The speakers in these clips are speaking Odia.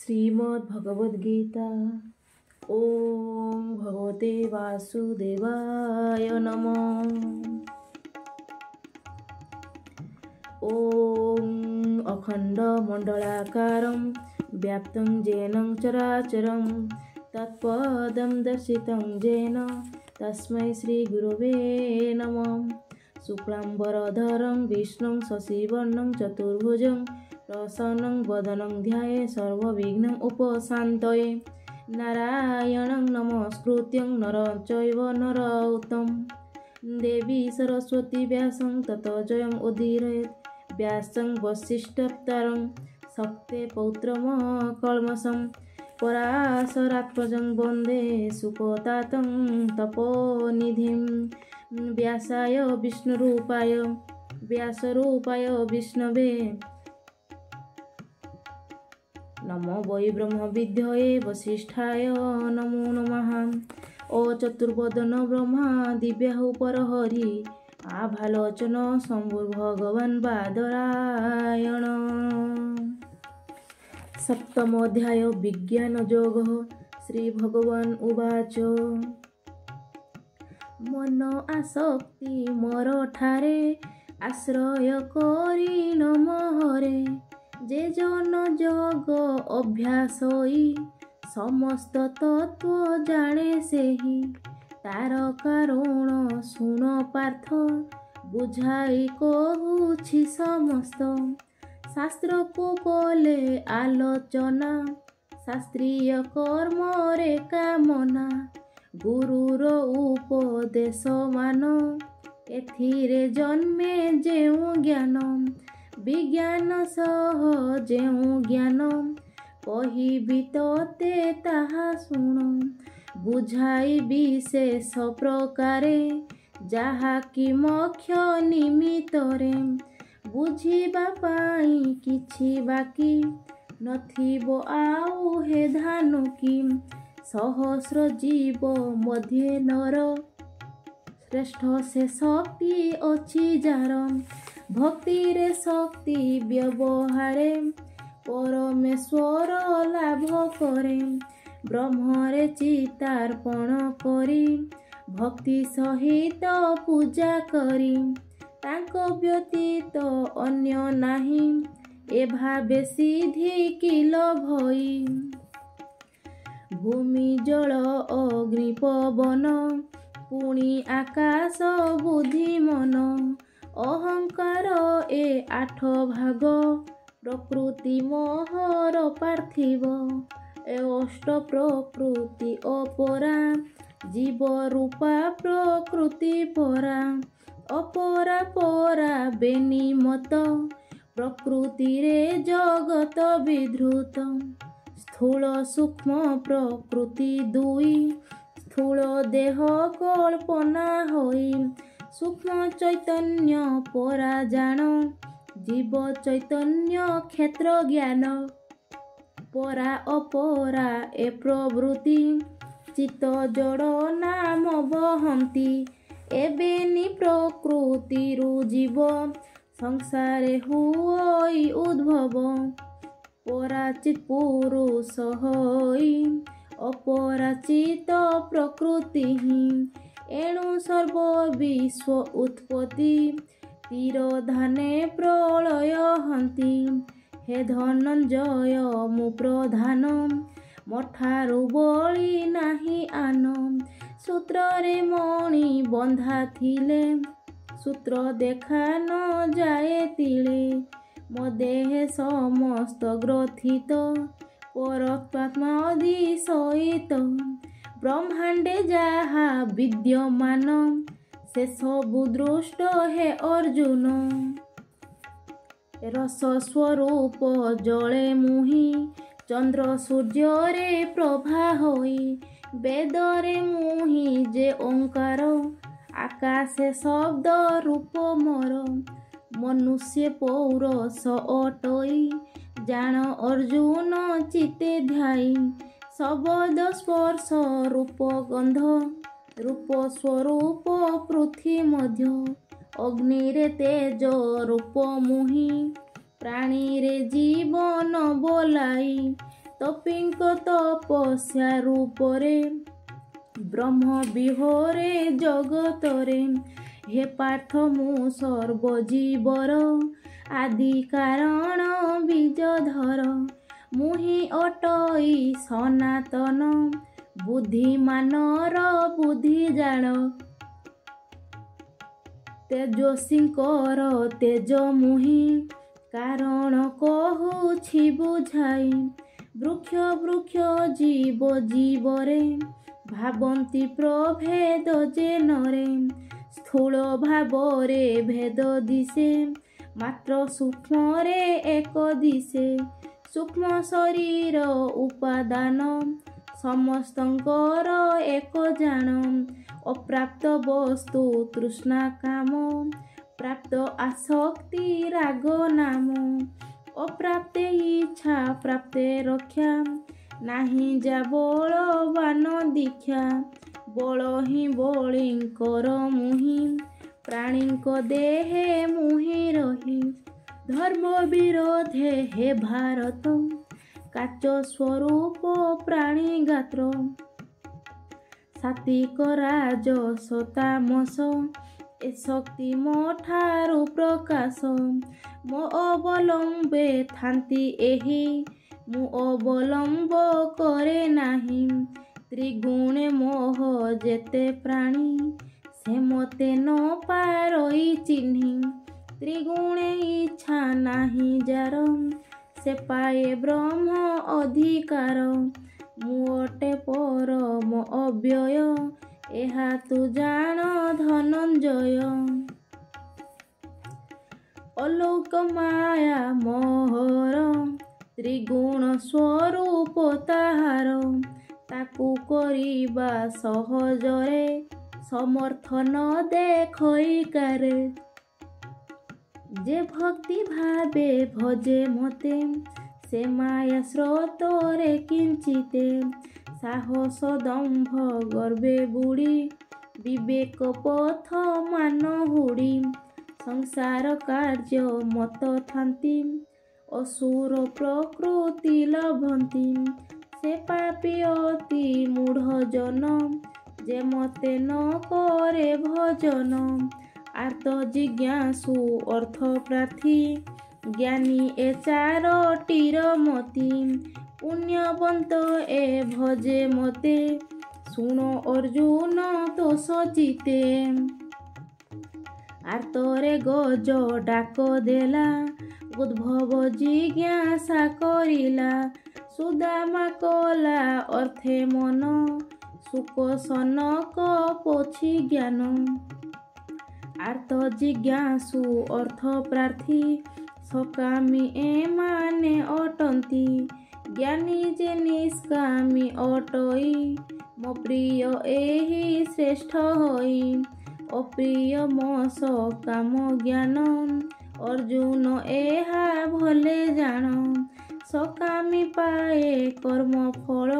श्रीमद्भगवद्गीता। ओम भगवते वासुदेवाय नमः। ओम अखंडमंडलाकारं व्याप्तं येन चराचरं तत्पदं दर्शितं येन तस्मै श्रीगुरवे नमः। शुक्लांबरधरं विष्णुं शशिवर्णं चतुर्भुजं प्रसन्नं वदनं ध्याये सर्वविघ्नं उपशान्तये। नारायणं नमस्कृत्यं नरं चैव नरोत्तमं देवी सरस्वती व्यासं ततो जयम् उदीरयेत्। व्यासं वसिष्ठप्तारं शक्ते पौत्रमकल्मषं पराशरात्मजं वन्दे सुखतातं तपोनिधिं। व्यासाय विष्णुरूपाय व्यासरूपाय विष्णवे नमो वै ब्रह्मविद्यये वसिष्ठाय नमो नमः। ओ चतुर्वदन ब्रह्मा दिव्याहु परहरि आभालोचन शम्भुर्भगवान् बादरायण। सप्तमोऽध्याय विज्ञानयोगः। श्रीभगवान् उवाच मन आसक्ति मोर ठारे आश्रय करी नमहरे। जे जन जग अभ्यास होई समस्त तत्व जाने सेही। तार कारण सुन पार्थ बुझाई कहुछि समस्त। शास्त्र को कले आलोचना शास्त्रीय कर्म रे कामना। गुरुर उपदेश मान एथिरे जन्मे जेउ ज्ञान। विज्ञान सह जेउ ज्ञान कहिबि तोते ताहा सुण। बुझाई विशेष प्रकारे जाहा कि मोक्ष निमित्तरे। बुझिबा पाई किछि बाकी नथिबो आउ हे धानुकी। सहस्र जीव मध्ये नर श्रेष्ठ से शक्ति अछि जार। भक्ति रे शक्ति व्यवहारे परमेश्वर लाभ करे। ब्रह्मरे चितार्पण करी भक्ति सहित पूजा करी। तांको व्यतीत अन्य नाही ए भावे सिद्धि किल भई। भूमि जल अग्नि पवन पुणी आकाश बुद्धि मन। अहंकार ए आठ भाग प्रकृति मोहर पार्थिव। ए अष्ट प्रकृति अपरा जीव रूपा प्रकृति परा। अपरा परा बेनिमत प्रकृति रे जगत विधृत। स्थूल सूक्ष्म प्रकृति दुई स्थूल देह कल्पना होई। सूक्ष्म चैतन्य परा जान जीव चैतन्य क्षेत्र ज्ञान। परा अपरा ए प्रवृत्ति चित्त जड़ नाम बहंती। एबेनि प्रकृतिरु जीव संसारे हुई उद्भव। पराचित पुरुष होई अपराचित प्रकृति। एणु सर्व विश्व उत्पत्ति तिरोधाने प्रलय हंती। हे धनंजय मु प्रधान मठारु बळी नाही आन। सूत्रे मणि बंधा थिले सूत्र देखा न जाए तिले। मो देहे समस्त ग्रथित परमात्मा अधिशयित। ब्रह्मांडे जाहा विद्यमान से सबु दृष्ट हे अर्जुन। रस स्वरूप जले मुहि चंद्र सूर्य रे प्रभा होई। वेद रे मुहि जे ओंकार आकाशे शब्द रूप मोर। मनुष्य पौरस अटई जान अर्जुन चिते ध्याई। शब्द स्पर्श रूप गंध रूप स्वरूप पृथ्वी मध्य। अग्नि रे तेज रूप मुहि प्राणी रे जीवन बोलाई। ତପୀଙ୍କ ତପସ୍ୟା ରୂପରେ ବ୍ରହ୍ମ ବିହରେ ଜଗତରେ। ହେ ପାର୍ଥ ମୁଁ ସର୍ବଜୀବର ଆଦି କାରଣ ବୀଜଧର। ମୁଁ ହିଁ ଅଟଇ ସନାତନ ବୁଦ୍ଧିମାନର ବୁଦ୍ଧି ଜାଣ। ତେଜସ୍ୱୀଙ୍କର ତେଜ ମୁହିଁ କାରଣ କହୁଛି ବୁଝାଇ। ବୃକ୍ଷ ବୃକ୍ଷ ଜୀବ ଜୀବରେ ଭାବନ୍ତି ପ୍ରଭେଦ ଯେ ନରେ। ସ୍ଥୂଳ ଭାବରେ ଭେଦ ଦିଶେ ମାତ୍ର ସୂକ୍ଷ୍ମରେ ଏକ ଦିଶେ। ସୂକ୍ଷ୍ମ ଶରୀର ଉପାଦାନ ସମସ୍ତଙ୍କର ଏକ ଜାଣ। ଅପ୍ରାପ୍ତ ବସ୍ତୁ ତୃଷ୍ଣା କାମ ପ୍ରାପ୍ତ ଆସକ୍ତି ରାଗ ନାମ। ଅପ୍ରାପ୍ତେ ଇଚ୍ଛା ପ୍ରାପ୍ତେ ରକ୍ଷା ନାହିଁ ଯା ବଳବାନ ଦୀକ୍ଷା। ବଳ ହିଁ ବଳୀଙ୍କର ମୁହିଁ ପ୍ରାଣୀଙ୍କ ଦେହେ ମୁହିଁ ରହି। ଧର୍ମ ବିରୋଧେ ହେ ଭାରତ କାଚ ସ୍ୱରୂପ ପ୍ରାଣୀ ଗାତ୍ର। ସାତ୍ୱିକ ରାଜସ ତାମସ ଏ ଶକ୍ତି ମୋ ଠାରୁ ପ୍ରକାଶ। ମୋ ଅବଲମ୍ବେ ଥାନ୍ତି ଏହି ମୁଁ ଅବଲମ୍ବ କରେ ନାହିଁ। ତ୍ରିଗୁଣେ ମୋହ ଯେତେ ପ୍ରାଣୀ ସେ ମୋତେ ନ ପାରଇ ଚିହ୍ନି। ତ୍ରିଗୁଣେ ଇଚ୍ଛା ନାହିଁ ଯାର ସେ ପାଏ ବ୍ରହ୍ମ ଅଧିକାର। ମୁଁ ଅଟେ ପରମ ଅବ୍ୟୟ ଏହା ତୁ ଜାଣ ଧନଞ୍ଜୟ। ଅଲୌକ ମାୟା ମୋହର ତ୍ରିଗୁଣ ସ୍ୱରୂପ ତାହାର। ତାକୁ କରିବା ସହଜରେ ସମର୍ଥନ ଦେଖଇ କାରେ। ଯେ ଭକ୍ତି ଭାବେ ଭଜେ ମୋତେ ସେ ମାୟା ସ୍ରୋତରେ କିଞ୍ଚିତେ। ସାହସ ଦମ୍ଭ ଗର୍ବେ ବୁଡ଼ି ବିବେକ ପଥ ମାନ ହୁଡ଼ି। ସଂସାର କାର୍ଯ୍ୟ ମତ ଥାନ୍ତି ଅସୁର ପ୍ରକୃତି ଲଭନ୍ତି। ସେ ପାପୀ ଅତି ମୂଢ଼ ଜନ ଯେ ମୋତେ ନ କରେ ଭଜନ। ଆର୍ତ ଜିଜ୍ଞାସୁ ଅର୍ଥ ପ୍ରାର୍ଥୀ ଜ୍ଞାନୀ ଏ ଚାରୋଟିର ମତି। ପୁଣ୍ୟବନ୍ତ ଏ ଭଜେ ମୋତେ ଶୁଣ ଅର୍ଜୁନ ତୋଷ ଚିତେ। ଆର୍ତରେ ଗଜ ଡାକ ଦେଲା ଉଦ୍ଭବ ଜିଜ୍ଞାସା କରିଲା। ସୁଦାମା କଲା ଅର୍ଥେ ମନ ସୁକ ସନକ ପୋଛି ଜ୍ଞାନ। ଆର୍ତ ଜିଜ୍ଞାସୁ ଅର୍ଥ ପ୍ରାର୍ଥୀ ସକାମୀ ଏମାନେ ଅଟନ୍ତି। ଜ୍ଞାନୀ ଯେ ନିଷ୍କାମୀ ଅଟଇ ମୋ ପ୍ରିୟ ଏହି ଶ୍ରେଷ୍ଠ ହୋଇ। ଅପ୍ରିୟ ମୋ ସକାମ ଜ୍ଞାନ ଅର୍ଜୁନ ଏହା ଭଲେ ଜାଣ। ସକାମୀ ପାଏ କର୍ମ ଫଳ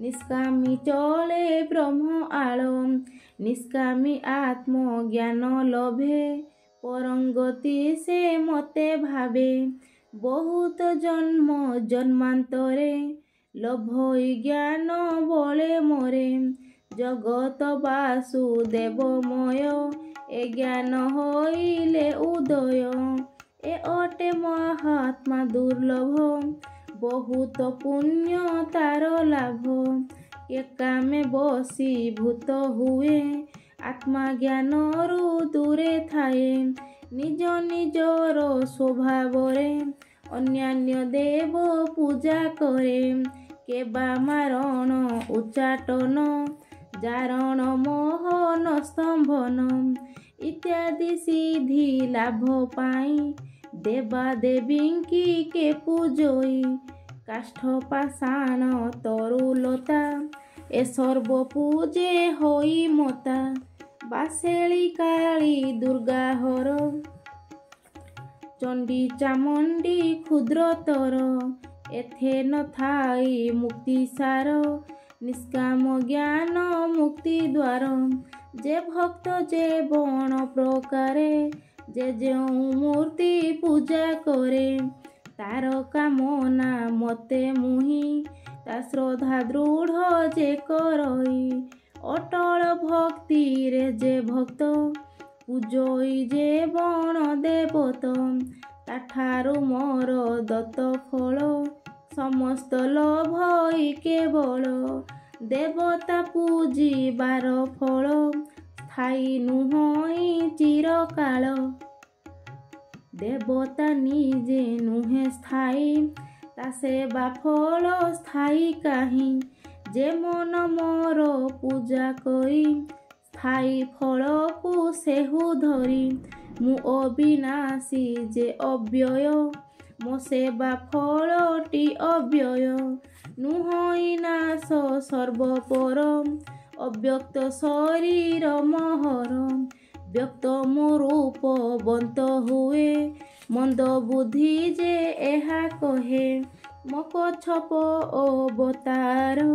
ନିଷ୍କାମୀ ଚଳେ ବ୍ରହ୍ମ ଆଳ। ନିଷ୍କାମୀ ଆତ୍ମଜ୍ଞାନ ଲଭେ ପରଙ୍ଗତି ସେ ମୋତେ ଭାବେ। ବହୁତ ଜନ୍ମ ଜନ୍ମାନ୍ତରେ ଲଭଇ ଜ୍ଞାନ ବଳେ ମୋରେ। ଜଗତ ବାସୁଦେବମୟ ଏ ଜ୍ଞାନ ହଇଲେ ଉଦୟ। ଏ ଅଟେ ମହାତ୍ମା ଦୁର୍ଲଭ ବହୁତ ପୁଣ୍ୟ ତାର ଲାଭ। ଏ କାମେ ବଶୀଭୂତ ହୁଏ ଆତ୍ମା ଜ୍ଞାନରୁ ଦୂରେ ଥାଏ। ନିଜ ନିଜର ସ୍ୱଭାବରେ ଅନ୍ୟାନ୍ୟ ଦେବ ପୂଜା କରେ। କେବା ମାରଣ ଉଚ୍ଚାଟନ ଜାରଣ ମୋହନ ସ୍ତମ୍ଭନ ଇତ୍ୟାଦି ସିଦ୍ଧି ଲାଭ ପାଇଁ ଦେବା ଦେବୀଙ୍କି କେ ପୂଜଇ। କାଷ୍ଠ ପାଷାଣ ତରୁଲତା ଏ ସର୍ବ ପୂଜେ ହୋଇ ମତା। ବାସେଳି କାଳୀ ଦୁର୍ଗା ହର ଚଣ୍ଡୀ ଚାମୁଣ୍ଡୀ କ୍ଷୁଦ୍ରତର। ଏଥେ ନଥାଇ ମୁକ୍ତି ସାର ନିଷ୍କାମ ଜ୍ଞାନ ମୁକ୍ତି ଦ୍ୱାର। ଯେ ଭକ୍ତ ଯେ ବଣ ପ୍ରକାରେ ଯେ ଯେଉଁ ମୂର୍ତ୍ତି ପୂଜା କରେ ତାର କାମନା ମତେ ମୁହିଁ ତା ଶ୍ରଦ୍ଧା ଦୃଢ଼ ଯେ କରଇ ଅଟଳ ଭକ୍ତିରେ ଯେ ଭକ୍ତ ପୂଜଇ ଯେ ବଣ ଦେବତ ତାଠାରୁ ମୋର ଦତ୍ତ ଫଳ ସମସ୍ତ ଲୋଭଇ କେବଳ ଦେବତା ପୂଜିବାର ଫଳ ସ୍ଥାୟୀ ନୁହଁଇ ଚିରକାଳ ଦେବତା ନିଜେ ନୁହେଁ ସ୍ଥାୟୀ ତା ସେବା ଫଳ ସ୍ଥାୟୀ କାହିଁ ଯେ ମନ ମୋର ପୂଜା କରି ସ୍ଥାୟୀ ଫଳକୁ ସେହୁ ଧରି ମୁଁ ଅବିନାଶୀ ଯେ ଅବ୍ୟୟ ମୋ ସେବା ଫଳଟି ଅବ୍ୟୟ ନୁହଁଇ ନାଶ ସର୍ବପର ଅବ୍ୟକ୍ତ ଶରୀର ମହର ବ୍ୟକ୍ତ ମୋ ରୂପ ବନ୍ତ ହୁଏ ମନ୍ଦ ବୁଦ୍ଧି ଯେ ଏହା କହେ ମୋ କଛପ ଅବତାର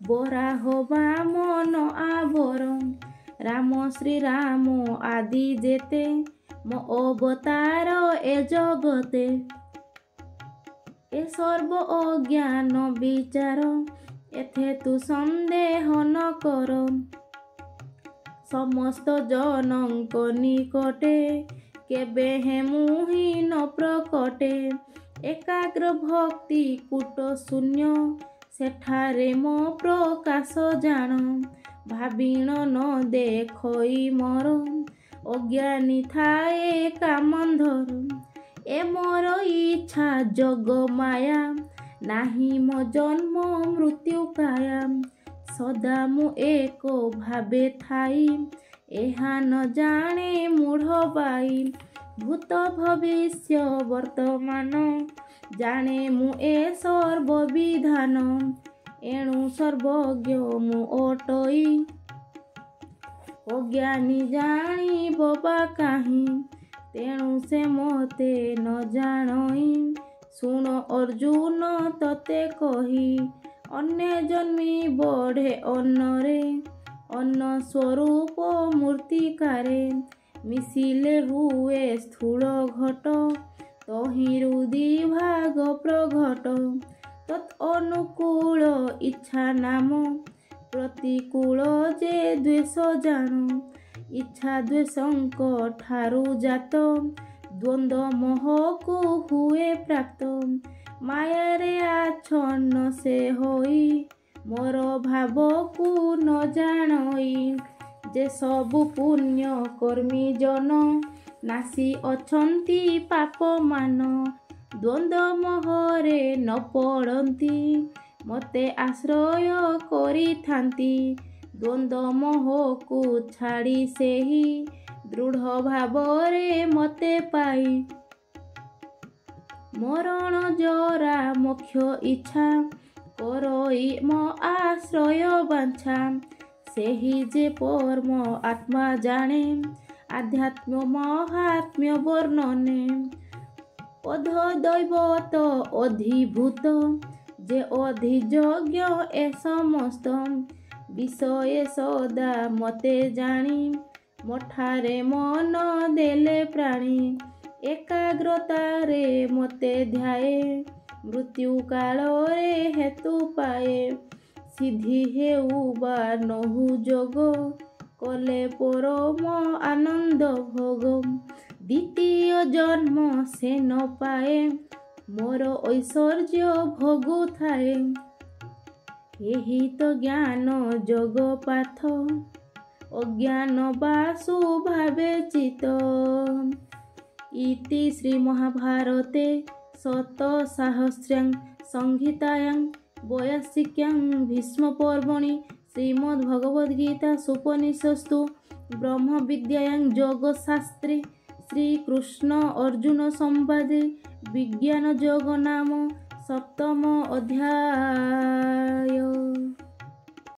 ବରାହ ବାମନ ଆବର ରାମ ଶ୍ରୀରାମ ଆଦି ଯେତେ ମୋ ଅବତାର ଏ ଜଗତେ ଏ ସର୍ବ ଅଜ୍ଞାନ ବିଚାର ଏଥେ ତୁ ସନ୍ଦେହ ନ କର ସମସ୍ତ ଜନଙ୍କ ନିକଟେ କେବେ ହେ ମୁହିଁ ନ ପ୍ରକଟେ ଏକାଗ୍ର ଭକ୍ତି କୂଟ ଶୂନ୍ୟ ସେଠାରେ ମୋ ପ୍ରକାଶ ଜାଣ ଭାବିଣ ନ ଦେଖଇ ମୋର ଅଜ୍ଞାନୀ ଥାଏ କାମନ୍ଧର ଏ ମୋର ଇଚ୍ଛା ଜଗ ମାୟା ନାହିଁ ମୋ ଜନ୍ମ ମୃତ୍ୟୁ କାୟା ସଦା ମୁଁ ଏକ ଭାବେ ଥାଇ ଏହା ନ ଜାଣେ ମୂଢ଼ ବାଇ ଭୂତ ଭବିଷ୍ୟ ବର୍ତ୍ତମାନ ଜାଣେ ମୁଁ ଏ ସର୍ବବିଧାନ ଏଣୁ ସର୍ବଜ୍ଞ ମୁଁ ଅଟଇ ଅଜ୍ଞାନୀ ଜାଣିବ ବା କାହିଁ ତେଣୁ ସେ ମୋତେ ନ ଜାଣଇ ଶୁଣ ଅର୍ଜୁନ ତତେ କହି ଅନ୍ୟ ଜନ୍ମି ବଢ଼େ ଅନ୍ନରେ ଅନ୍ନ ସ୍ୱରୂପ ମୂର୍ତ୍ତିକାରେ ମିଶିଲେ ହୁଏ ସ୍ଥୂଳ ଘଟ ତହିଁରୁ ଦିଭାଗ ପ୍ରଘଟ ତତ୍ ଅନୁକୂଳ ଇଚ୍ଛା ନାମ ପ୍ରତିକୂଳ ଯେ ଦ୍ୱେଷ ଜାଣ ଇଚ୍ଛା ଦ୍ୱେଷଙ୍କ ଠାରୁ ଜାତ ଦ୍ୱନ୍ଦ୍ୱ ମୋହକୁ ହୁଏ ପ୍ରାପ୍ତ ମାୟାରେ ଆଚ୍ଛନ୍ନ ସେ ହୋଇ ମୋର ଭାବକୁ ନ ଜାଣଇ ଯେ ସବୁ ପୁଣ୍ୟ କର୍ମୀ ଜନ ନାସି ଅଛନ୍ତି ପାପମାନ ଦ୍ୱନ୍ଦ୍ୱ ମୋହରେ ନ ପଡ଼ନ୍ତି ମୋତେ ଆଶ୍ରୟ କରିଥାନ୍ତି ଦ୍ୱନ୍ଦ୍ୱ ମୋହକୁ ଛାଡ଼ି ସେହି ଦୃଢ଼ ଭାବରେ ମୋତେ ପାଇ ମରଣ ଜରା ମୋକ୍ଷ ଇଚ୍ଛା କରଇ ମୋ ଆଶ୍ରୟ ବାଞ୍ଛା ସେହି ଯେ ପରମ ଆତ୍ମା ଜାଣେ ଆଧ୍ୟାତ୍ମ ମହାତ୍ମ୍ୟ ବର୍ଣ୍ଣନେ ଅଧ ଦୈବତ ଅଧିଭୂତ ଯେ ଅଧିଯଜ୍ଞ ଏ ସମସ୍ତ ବିଷୟ ସଦା ମୋତେ ଜାଣି ମଠାରେ ମନ ଦେଲେ ପ୍ରାଣୀ ଏକାଗ୍ରତାରେ ମୋତେ ଧ୍ୟାଏ ମୃତ୍ୟୁ କାଳରେ ହେତୁ ପାଏ ସିଦ୍ଧି ହେଉ ବା ନହୁ ଯୋଗ କଲେ ପରମ ଆନନ୍ଦ ଭୋଗ ଦ୍ୱିତୀୟ ଜନ୍ମ ସେ ନ ପାଏ ମୋର ଐଶ୍ୱର୍ଯ୍ୟ ଭୋଗୁଥାଏ ଏହି ତ ଜ୍ଞାନ ଯୋଗ ପାଥ ଅଜ୍ଞାନ ବାସୁ ଭାବେ ଚିତ इति श्री महाभारते शतसाहस्र्यां संहितायां वैयासिक्यां भीष्मपर्वणि श्रीमद्भगवद्गीतासूपनिषत्सु ब्रह्मविद्यायां योगशास्त्रे श्रीकृष्ण अर्जुन संवादे विज्ञान योग नाम 7ମ अध्याय।